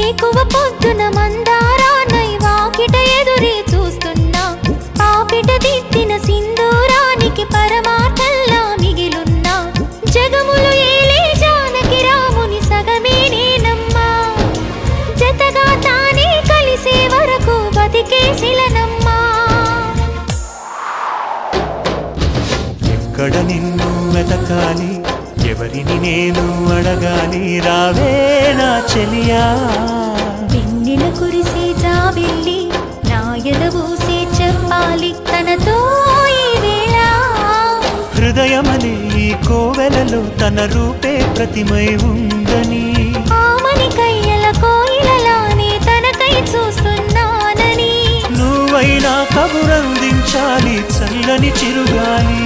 వేకువ పొద్దున మందారానై వాకిట ఎదురే చూస్తున్నా పాపిట దిద్దిన సింధూరానికి పరమార్థంలా మిగిలున్నా జగములు ఏలే జానకి రాముని సగమే నేనమ్మా జతగా తానే కలిసే వరకు బతికే శిలనమ్మా ఎక్కడ నిన్ను వెతకాలి ఎవరిని నేను అడగాలి రావే నా చెలియా వెన్నెల కురిసే జాబిల్లి నా ఎదవూసే చెప్పాలి తనతో ఈ వేళ హృదయమనే ఈ కోవెలలో తన రూపే ప్రతిమై ఉందని ఆమని కయ్యల కోయిలలానే తనకై చూస్తున్నానని నువ్వైనా కబురందించాలి చల్లని చిరుగాలి